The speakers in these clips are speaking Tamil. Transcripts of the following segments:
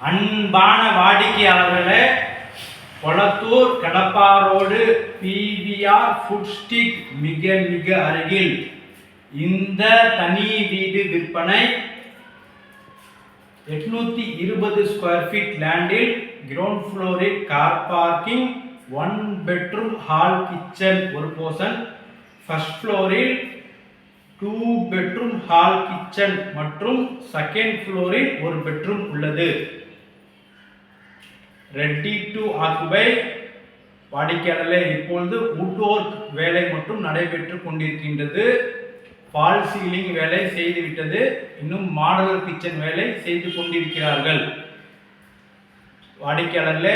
அன்பான வாடிக்கையாளர்களே, Kolathur Kadapa road PVR food street மிக மிக அருகில் இந்த தனி வீடு விற்பனை 820 ஸ்கொயர் ஃபீட் லேண்டில் கிரவுண்ட் ஃப்ளோரில் car parking, 1 bedroom hall kitchen ஒரு போர்ஷன், ஃபர்ஸ்ட் ஃப்ளோரில் 2 பெட்ரூம் ஹால் கிச்சன் மற்றும் செகண்ட் ஃப்ளோரில் ஒரு பெட்ரூம் உள்ளது. Ready to occupy. வாடிக்கையாளர்களே, இப்பொழுது வுட் ஒர்க் வேலை மட்டும் நடைபெற்று கொண்டிருக்கின்றது. ஃபால் சீலிங் வேலை செய்துவிட்டது. இன்னும் மாடலர் கிச்சன் வேலை செய்து கொண்டிருக்கிறார்கள். வாடிக்கையாளர்களே,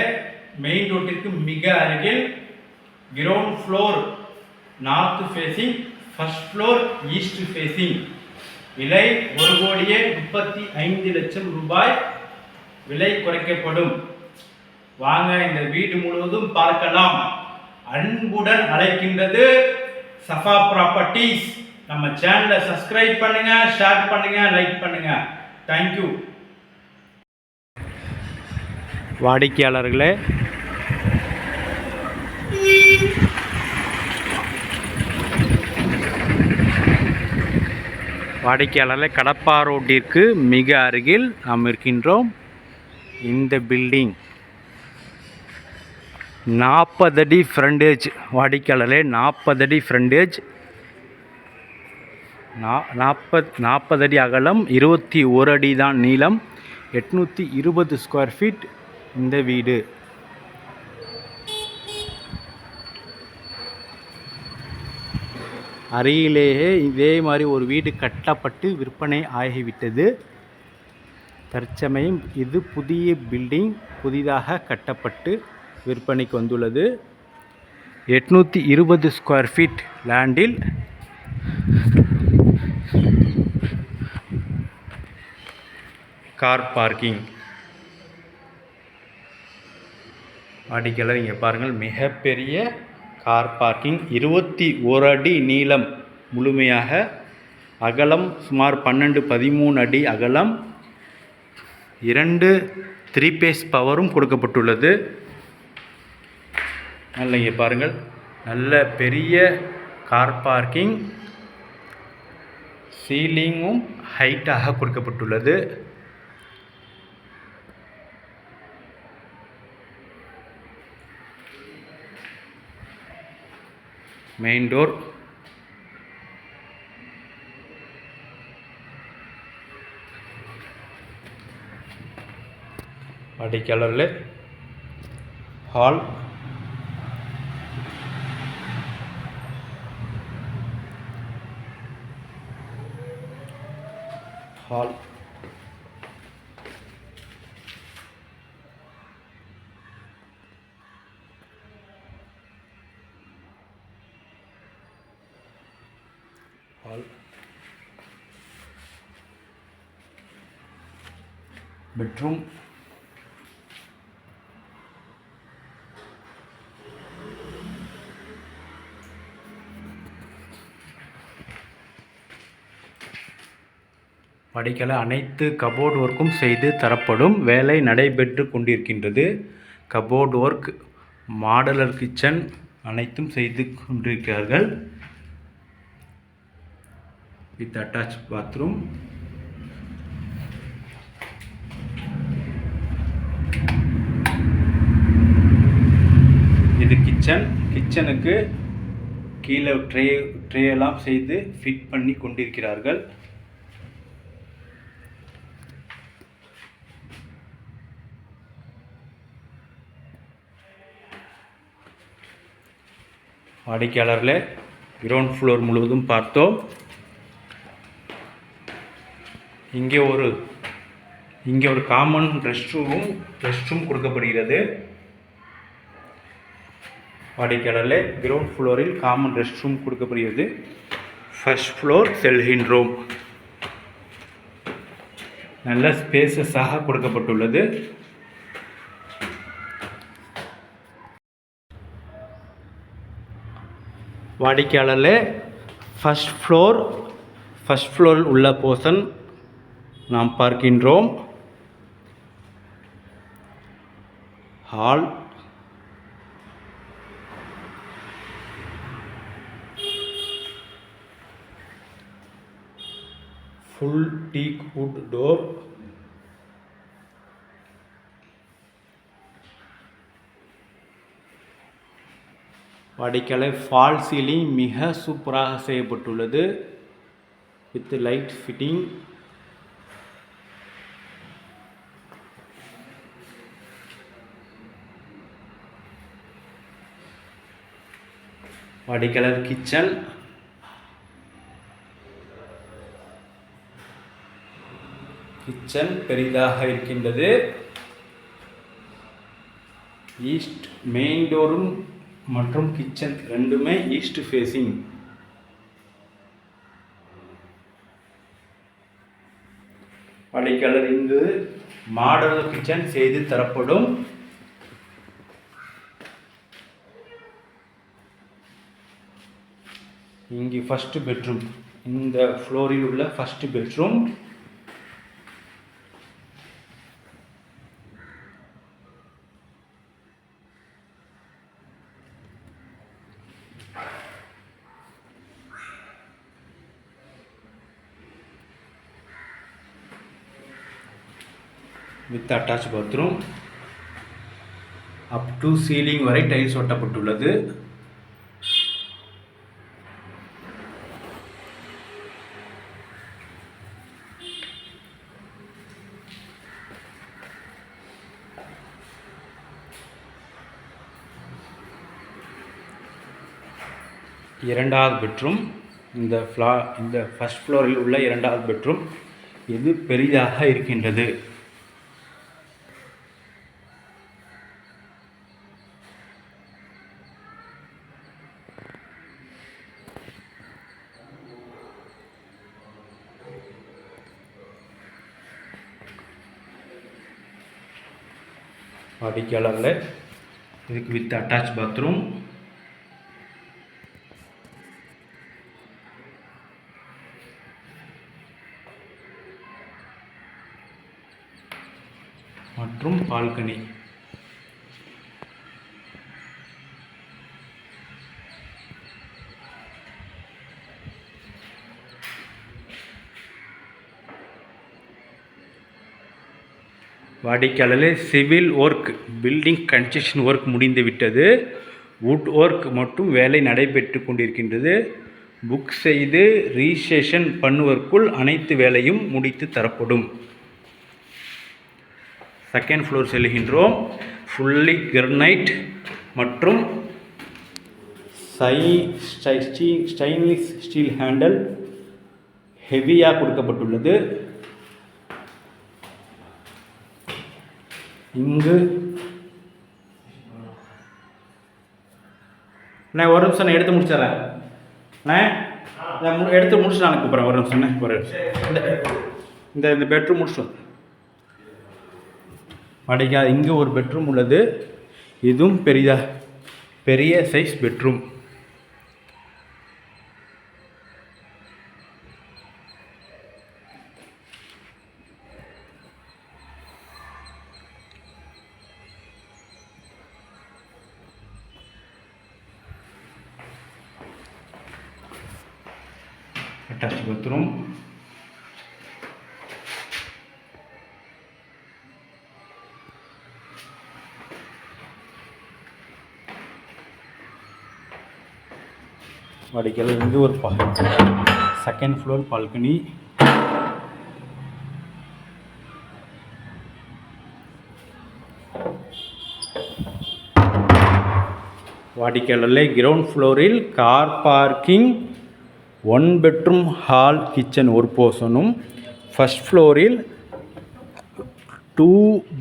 மெயின் ரோட்டிற்கு மிக அருகில் ground floor north facing, first floor east facing. விலை 1,35,00,000 ரூபாய் விலை குறைக்கப்படும். வாங்க, இந்த வீடு முழுவதும் பார்க்கலாம். அன்புடன் அழைக்கின்றது சஃபா ப்ராப்பர்ட்டிஸ். நம்ம சேனலை சப்ஸ்கிரைப் பண்ணுங்க, ஷேர் பண்ணுங்க, லைக் பண்ணுங்க. தேங்க்யூ. வாடிக்கையாளர்களே, கடப்பா ரோட்டிற்கு மிக அருகில் நாம் இருக்கின்றோம். இந்த பில்டிங் 40 அடி ஃப்ரண்டேஜ். வாடிக்கையாளர்களே, 40 அடி ஃப்ரண்டேஜ், 40 அடி அகலம், 21 அடி தான் நீளம், 820 ஸ்கொயர் ஃபீட் இந்த வீடு. அருகிலேயே இதே மாதிரி ஒரு வீடு கட்டப்பட்டு விற்பனை ஆகிவிட்டது. தற்சமயம் இது புதிய பில்டிங், புதிதாக கட்டப்பட்டு விற்பனைக்கு வந்துள்ளது. 820 ஸ்கொயர் ஃபீட் லேண்டில் கார் பார்க்கிங். வாடிக்கையாளர், இங்கே பாருங்கள், மிகப்பெரிய கார் பார்க்கிங். 21 அடி நீளம் முழுமையாக, அகலம் சுமார் 12-13 அடி அகலம், 2 3 பேஸ் பவரும் கொடுக்கப்பட்டுள்ளது. நல்ல இங்கே பாருங்கள், நல்ல பெரிய கார் பார்க்கிங். சீலிங்கும் ஹைட்டாக கொடுக்கப்பட்டுள்ளது. மெயின் டோர், வாடிக்கையாளர்களே, ஹால், ஹால் ஹால் பெட்ரூம், படிக்கல அனைத்து கபோர்டு ஒர்க்கும் செய்து தரப்படும். வேலை நடைபெற்று கொண்டிருக்கின்றது. கபோர்டு ஒர்க், மாடலர் கிச்சன் அனைத்தும் செய்து கொண்டிருக்கிறார்கள். With attach bathroom. இது கிச்சன். கிச்சனுக்கு கீழே ட்ரே எல்லாம் செய்து ஃபிட் பண்ணி கொண்டிருக்கிறார்கள். வாடிக்கையாளர்களே, கிரவுண்ட் ஃப்ளோர் முழுவதும் பார்த்தோம். இங்கே ஒரு காமன் ரெஸ்ட் ரூம் கொடுக்கப்படுகிறது. வாடிக்கையாளர்களே, கிரவுண்ட் ஃப்ளோரில் காமன் ரெஸ்ட் ரூம் கொடுக்கப்படுகிறது. ஃபர்ஸ்ட் ஃப்ளோர் செல்ஹின் ரூம் நல்ல ஸ்பேசஸாக கொடுக்கப்பட்டுள்ளது. வாடிக்கையாளர்களே, ஃபர்ஸ்ட் ஃப்ளோரில் உள்ள போர்ஷன் நாம் பார்க்கின்றோம். Hall full teak wood door, வாடிக்கையாளர் ஃபால் சீலிங் மிக சூப்பராக செய்யப்பட்டுள்ளது வித் லைட் ஃபிட்டிங். வாடிக்கையாளர் கிச்சன், கிச்சன் பெரிதாக இருக்கின்றது. ஈஸ்ட் மெயின் டோரும் மற்றும் கிச்சன் ரெண்டுமே ஈஸ்ட் ஃபேஸிங். வாடிக்கையாளர் இங்கு மாடல் கிச்சன் செய்து தரப்படும். இங்கு ஃபர்ஸ்ட் பெட்ரூம், இந்த ஃப்ளோரில் உள்ள first bedroom. With attach bathroom. Up to ceiling வரை டைல்ஸ் ஒட்டப்பட்டுள்ளது. இரண்டாவது பெட்ரூம், இந்த ஃபர்ஸ்ட் ஃப்ளோரில் உள்ள இரண்டாவது பெட்ரூம். இது பெரிதாக இருக்கின்றது. வாடிக்கையாளர்கள் இதுக்கு வித் அட்டாச் பாத்ரூம். மற்றும் பால்கனி. வாடிக்கையாளர் civil work, building construction work முடிந்துவிட்டது. வுட் ஒர்க் மட்டும் வேலை நடைபெற்று கொண்டிருக்கின்றது. புக் செய்து ரிஜிஸ்ட்ரேஷன் பண்ணுவதற்குள் அனைத்து வேலையும் முடித்து தரப்படும். செகண்ட் ஃப்ளோர் செல்கின்றோம். ஃபுல்லி கிரனைட் மற்றும் ஸ்டெயின்லெஸ் ஸ்டீல் ஹேண்டல் ஹெவியாக கொடுக்கப்பட்டுள்ளது. இங்கு நான் ஒரு நிமிஷம் நான் எடுத்து முடிச்சிடறேன். நான் எடுத்து முடிச்சு நான் கூப்பிட்றேன். ஒரு நிமிஷம் ஒரு இந்த பெட்ரூம் முடிச்சிட்டோம். வாடிக்கை இங்கே ஒரு பெட்ரூம் உள்ளது. இதுவும் பெரிய சைஸ் பெட்ரூம். Attach bathroom. வாடிக்கையாளர் இருந்து ஒரு செகண்ட் ஃப்ளோர் பால்கனி. வாடிக்கையாளரில் கிரவுண்ட் ஃப்ளோரில் car parking, 1 bedroom hall kitchen ஒரு போர்ஷனும், ஃபர்ஸ்ட் ஃப்ளோரில் 2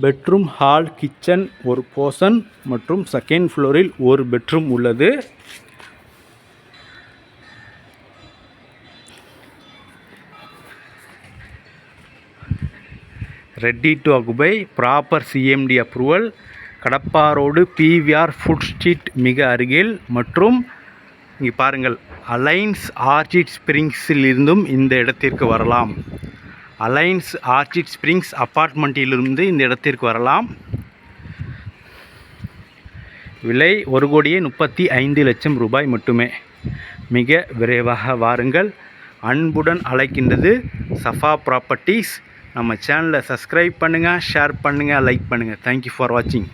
பெட்ரூம் ஹால் கிச்சன் ஒரு போர்ஷன் மற்றும் செகண்ட் ஃப்ளோரில் ஒரு பெட்ரூம் உள்ளது. Ready to occupy, proper CMD approval. Kadapa road PVR food street மிக அருகில். மற்றும் இங்கே பாருங்கள், அலைன்ஸ் ஆர்ச்சிட் ஸ்ப்ரிங்ஸில் இருந்தும் இந்த இடத்திற்கு வரலாம். அலைன்ஸ் ஆர்ச்சிட் ஸ்ப்ரிங்ஸ் அப்பார்ட்மெண்ட்டிலிருந்து இந்த இடத்திற்கு வரலாம். விலை 1,35,00,000 ரூபாய் மட்டுமே. மிக விரைவாக வாருங்கள். அன்புடன் அழைக்கின்றது சஃபா ப்ராப்பர்ட்டிஸ். நம்ம சேனலை சப்ஸ்கிரைப் பண்ணுங்கள், ஷேர் பண்ணுங்கள், லைக் பண்ணுங்கள். தேங்க்யூ ஃபார் வாட்சிங்.